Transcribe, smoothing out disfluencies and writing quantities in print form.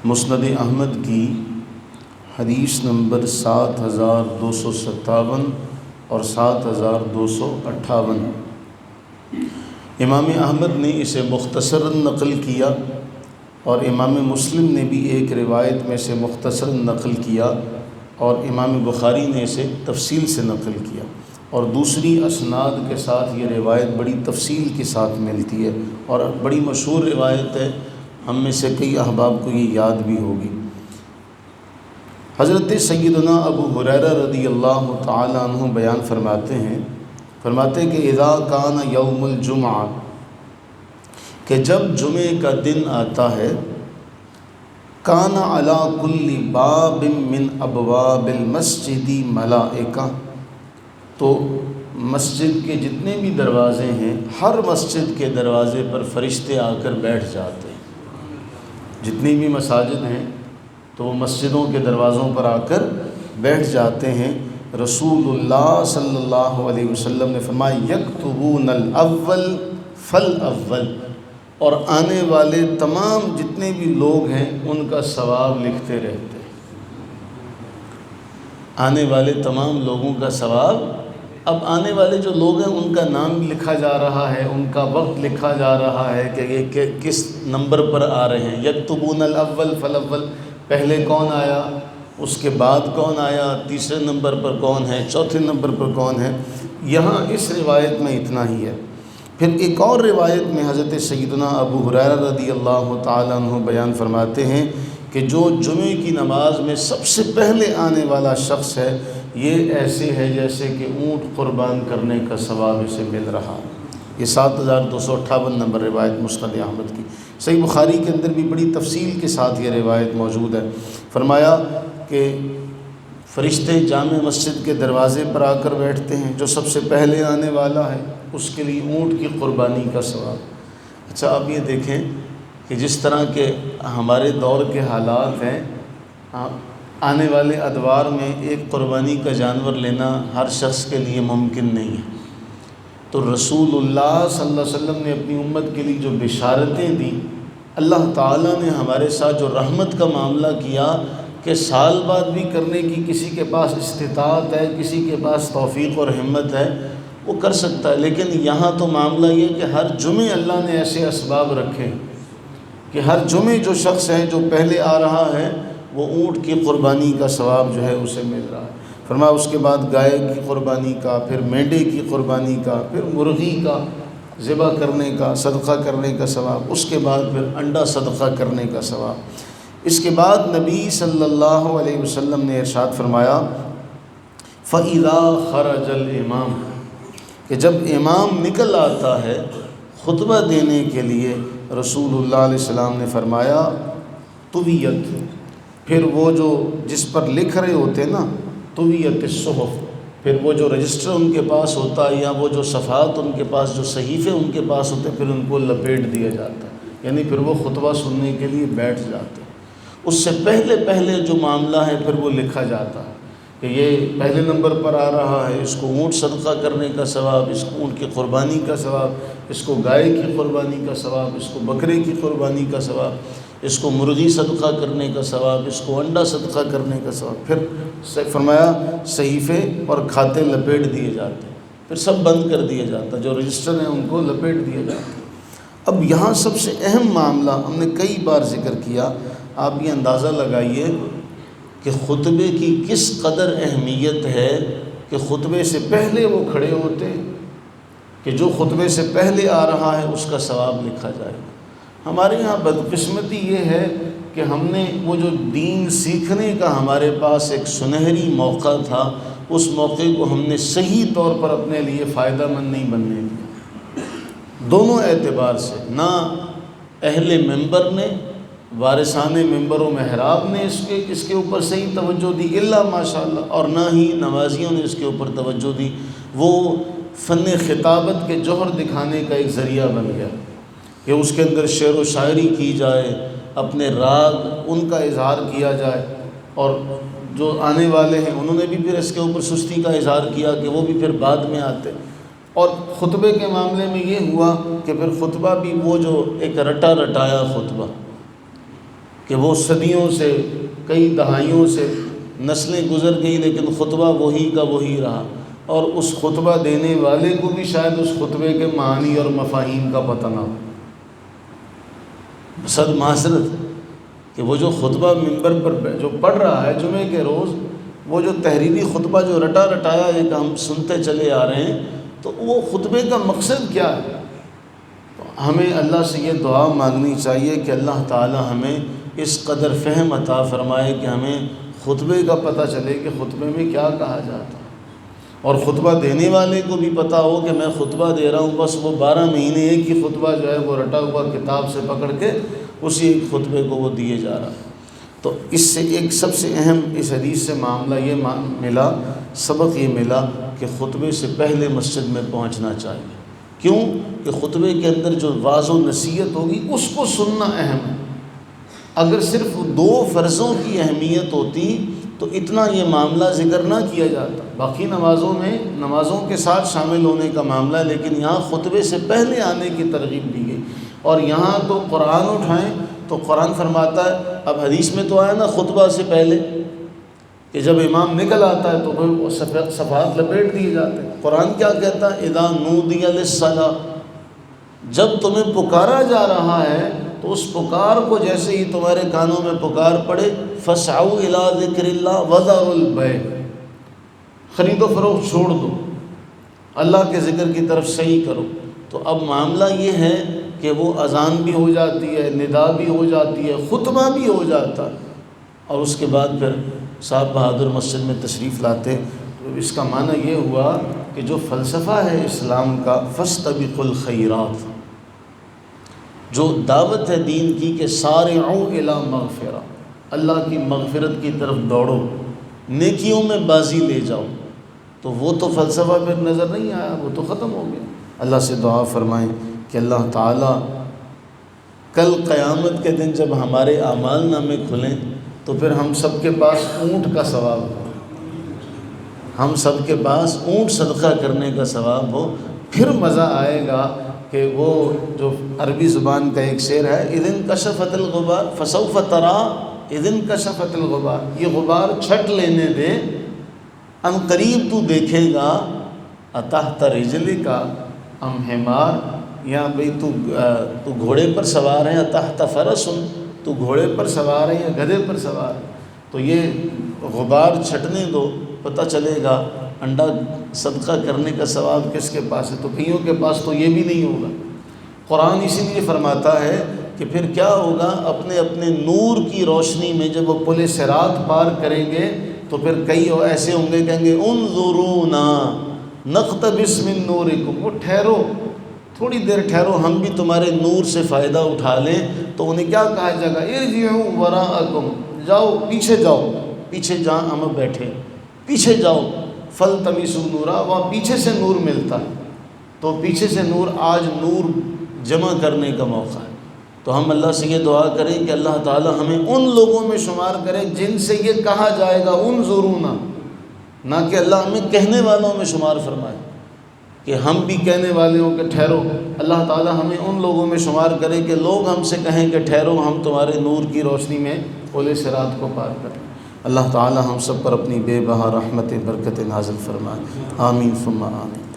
مسند احمد کی حدیث نمبر 7257 اور 7258۔ امام احمد نے اسے مختصراً نقل کیا اور امام مسلم نے بھی ایک روایت میں سے مختصراً نقل کیا اور امام بخاری نے اسے تفصیل سے نقل کیا، اور دوسری اسناد کے ساتھ یہ روایت بڑی تفصیل کے ساتھ ملتی ہے اور بڑی مشہور روایت ہے، ہم میں سے کئی احباب کو یہ یاد بھی ہوگی۔ حضرت سیدنا ابو ہریرہ رضی اللہ تعالی عنہ بیان فرماتے ہیں کہ اذا کان یوم الجمعہ، کہ جب جمعے کا دن آتا ہے، کان علی کل باب من ابواب المسجد ملائکہ، تو مسجد کے جتنے بھی دروازے ہیں، ہر مسجد کے دروازے پر فرشتے آ کر بیٹھ جاتے ہیں۔ جتنی بھی مساجد ہیں تو وہ مسجدوں کے دروازوں پر آ کر بیٹھ جاتے ہیں۔ رسول اللہ صلی اللہ علیہ وسلم نے فرمایا یکتبون الاول فالاول، اور آنے والے تمام جتنے بھی لوگ ہیں ان کا ثواب لکھتے رہتے ہیں۔ آنے والے تمام لوگوں کا ثواب، اب آنے والے جو لوگ ہیں ان کا نام لکھا جا رہا ہے، ان کا وقت لکھا جا رہا ہے کہ یہ کس نمبر پر آ رہے ہیں۔ یکتبون الاول فالاول، پہلے کون آیا، اس کے بعد کون آیا، تیسرے نمبر پر کون ہے، چوتھے نمبر پر کون ہے۔ یہاں اس روایت میں اتنا ہی ہے۔ پھر ایک اور روایت میں حضرت سیدنا ابو ہریرہ رضی اللہ تعالیٰ عنہ بیان فرماتے ہیں کہ جو جمعے کی نماز میں سب سے پہلے آنے والا شخص ہے، یہ ایسے ہے جیسے کہ اونٹ قربان کرنے کا ثواب اسے مل رہا ہے۔ یہ 7258 نمبر روایت مسند احمد کی۔ صحیح بخاری کے اندر بھی بڑی تفصیل کے ساتھ یہ روایت موجود ہے۔ فرمایا کہ فرشتے جامع مسجد کے دروازے پر آ کر بیٹھتے ہیں، جو سب سے پہلے آنے والا ہے اس کے لیے اونٹ کی قربانی کا ثواب۔ اچھا، آپ یہ دیکھیں کہ جس طرح کے ہمارے دور کے حالات ہیں، آنے والے ادوار میں ایک قربانی کا جانور لینا ہر شخص کے لیے ممکن نہیں ہے، تو رسول اللہ صلی اللہ علیہ وسلم نے اپنی امت کے لیے جو بشارتیں دی، اللہ تعالیٰ نے ہمارے ساتھ جو رحمت کا معاملہ کیا کہ سال بعد بھی کرنے کی کسی کے پاس استطاعت ہے، کسی کے پاس توفیق اور ہمت ہے، وہ کر سکتا ہے، لیکن یہاں تو معاملہ یہ کہ ہر جمعے اللہ نے ایسے اسباب رکھے کہ ہر جمعے جو شخص ہے جو پہلے آ رہا ہے وہ اونٹ کی قربانی کا ثواب جو ہے اسے مل رہا ہے۔ فرمایا اس کے بعد گائے کی قربانی کا، پھر مینڈے کی قربانی کا، پھر مرغی کا ذبح کرنے کا، صدقہ کرنے کا ثواب، اس کے بعد پھر انڈا صدقہ کرنے کا ثواب۔ اس کے بعد نبی صلی اللہ علیہ وسلم نے ارشاد فرمایا فَإِذَا خَرَجَ الْإِمَامُ، کہ جب امام نکل آتا ہے خطبہ دینے کے لیے، رسول اللہ علیہ السلام نے فرمایا طویت، پھر وہ جو جس پر لکھ رہے ہوتے ہیں نا، طویت الصحف، پھر وہ جو رجسٹر ان کے پاس ہوتا ہے یا وہ جو صفحات ان کے پاس، جو صحیفے ان کے پاس ہوتے ہیں، پھر ان کو لپیٹ دیا جاتا ہے، یعنی پھر وہ خطبہ سننے کے لیے بیٹھ جاتے ہیں۔ اس سے پہلے جو معاملہ ہے پھر وہ لکھا جاتا ہے کہ یہ پہلے نمبر پر آ رہا ہے، اس کو اونٹ صدقہ کرنے کا ثواب، اس کو اونٹ کی قربانی کا ثواب، اس کو گائے کی قربانی کا ثواب، اس کو بکرے کی قربانی کا ثواب، اس کو مرغی صدقہ کرنے کا ثواب، اس کو انڈا صدقہ کرنے کا ثواب۔ پھر فرمایا صحیفے اور کھاتے لپیٹ دیے جاتے ہیں، پھر سب بند کر دیا جاتا ہے، جو رجسٹر ہیں ان کو لپیٹ دیا جاتا ہے۔ اب یہاں سب سے اہم معاملہ ہم نے کئی بار ذکر کیا، آپ یہ اندازہ لگائیے کہ خطبے کی کس قدر اہمیت ہے کہ خطبے سے پہلے وہ کھڑے ہوتے ہیں کہ جو خطبے سے پہلے آ رہا ہے اس کا ثواب لکھا جائے گا۔ ہمارے یہاں بدقسمتی یہ ہے کہ ہم نے وہ جو دین سیکھنے کا ہمارے پاس ایک سنہری موقع تھا، اس موقع کو ہم نے صحیح طور پر اپنے لیے فائدہ مند نہیں بننے دیا، دونوں اعتبار سے۔ نہ اہل ممبر نے، وارثان ممبر و محراب نے اس کے اوپر صحیح توجہ دی الا ماشاءاللہ، اور نہ ہی نمازیوں نے اس کے اوپر توجہ دی۔ وہ فن خطابت کے جوہر دکھانے کا ایک ذریعہ بن گیا کہ اس کے اندر شعر و شاعری کی جائے، اپنے راگ ان کا اظہار کیا جائے، اور جو آنے والے ہیں انہوں نے بھی پھر اس کے اوپر سستی کا اظہار کیا کہ وہ بھی پھر بعد میں آتے۔ اور خطبے کے معاملے میں یہ ہوا کہ پھر خطبہ بھی وہ جو ایک رٹا رٹایا خطبہ کہ وہ صدیوں سے، کئی دہائیوں سے نسلیں گزر گئی لیکن خطبہ وہی کا وہی رہا، اور اس خطبہ دینے والے کو بھی شاید اس خطبے کے معانی اور مفاہیم کا پتہ نہ ہو۔ صد معذرت کہ وہ جو خطبہ منبر پر جو پڑھ رہا ہے جمعے کے روز، وہ جو تحریری خطبہ جو رٹا رٹایا ایک ہم سنتے چلے آ رہے ہیں، تو وہ خطبے کا مقصد کیا ہے؟ ہمیں اللہ سے یہ دعا مانگنی چاہیے کہ اللہ تعالی ہمیں اس قدر فہم عطا فرمائے کہ ہمیں خطبے کا پتہ چلے کہ خطبے میں کیا کہا جاتا ہے، اور خطبہ دینے والے کو بھی پتہ ہو کہ میں خطبہ دے رہا ہوں، بس وہ 12 مہینے ایک ہی خطبہ جو ہے وہ رٹا ہوا کتاب سے پکڑ کے اسی ایک خطبے کو وہ دیے جا رہا ہے۔ تو اس سے ایک سب سے اہم اس حدیث سے معاملہ یہ ملا، سبق یہ ملا کہ خطبے سے پہلے مسجد میں پہنچنا چاہیے۔ کیوں؟ کہ خطبے کے اندر جو واعظ و نصیحت ہوگی اس کو سننا اہم ہے۔ اگر صرف 2 فرضوں کی اہمیت ہوتی تو اتنا یہ معاملہ ذکر نہ کیا جاتا، باقی نمازوں میں نمازوں کے ساتھ شامل ہونے کا معاملہ ہے، لیکن یہاں خطبے سے پہلے آنے کی ترغیب دی گئی۔ اور یہاں تو قرآن اٹھائیں تو قرآن فرماتا ہے، اب حدیث میں تو آیا نا خطبہ سے پہلے کہ جب امام نکل آتا ہے تو پھر صفحات لپیٹ دیے جاتے ہیں۔ قرآن کیا کہتا ہے؟ اذا نودی للصلاۃ، جب تمہیں پکارا جا رہا ہے تو اس پکار کو جیسے ہی تمہارے کانوں میں پکار پڑے، فسعوا الی ذکر اللہ وذروا البیع، خرید و فروخت چھوڑ دو، اللہ کے ذکر کی طرف صحیح کرو۔ تو اب معاملہ یہ ہے کہ وہ اذان بھی ہو جاتی ہے، ندا بھی ہو جاتی ہے، خطبہ بھی ہو جاتا ہے، اور اس کے بعد پھر صاحب بہادر مسجد میں تشریف لاتے۔ تو اس کا معنی یہ ہوا کہ جو فلسفہ ہے اسلام کا، فاستبقوا الخیرات، جو دعوت ہے دین کی کہ سارعوا الی مغفرہ، اللہ کی مغفرت کی طرف دوڑو، نیکیوں میں بازی لے جاؤ، تو وہ تو فلسفہ پھر نظر نہیں آیا، وہ تو ختم ہو گیا۔ اللہ سے دعا فرمائیں کہ اللہ تعالیٰ کل قیامت کے دن جب ہمارے اعمال نامے کھلیں تو پھر ہم سب کے پاس اونٹ کا ثواب ہو، ہم سب کے پاس اونٹ صدقہ کرنے کا ثواب ہو، پھر مزہ آئے گا کہ وہ جو عربی زبان کا ایک شعر ہے، اذ انکشفت الغبار فسوف تری اذ انکشفت الغبار، یہ غبار چھٹ لینے دے، ان قریب تو دیکھے گا، اتحت رجلک ام حمار، یا بھئی تو گھوڑے پر سوار ہے، اتحت فرس، تو گھوڑے پر سوار ہے یا گدھے پر سوار ہے، تو یہ غبار چھٹنے دو، پتہ چلے گا انڈا صدقہ کرنے کا ثواب کس کے پاس ہے، تو کئیوں کے پاس تو یہ بھی نہیں ہوگا۔ قرآن اسی لیے فرماتا ہے کہ پھر کیا ہوگا، اپنے اپنے نور کی روشنی میں جب وہ پل صراط پار کریں گے تو پھر کئی ایسے ہوں گے کہیں گے انظرونا نقتبس من نورکم، وہ ٹھہرو، تھوڑی دیر ٹھہرو، ہم بھی تمہارے نور سے فائدہ اٹھا لیں۔ تو انہیں کیا کہا جائے گا، ارجعوا وراءکم، جاؤ پیچھے جاؤ، پیچھے جہاں ہم بیٹھے پیچھے جاؤ، فالتمسوا نورا، وہاں پیچھے سے نور ملتا ہے، تو پیچھے سے نور، آج نور جمع کرنے کا موقع ہے۔ تو ہم اللہ سے یہ دعا کریں کہ اللہ تعالی ہمیں ان لوگوں میں شمار کرے جن سے یہ کہا جائے گا انظرونا، نہ کہ اللہ ہمیں کہنے والوں میں شمار فرمائے کہ ہم بھی کہنے والے ہوں کہ ٹھہرو۔ اللہ تعالی ہمیں ان لوگوں میں شمار کرے کہ لوگ ہم سے کہیں کہ ٹھہرو، ہم تمہارے نور کی روشنی میں پل صراط کو پار کریں۔ اللہ تعالی ہم سب پر اپنی بے بہا رحمت برکت نازل فرمائے، آمین ثم آمین۔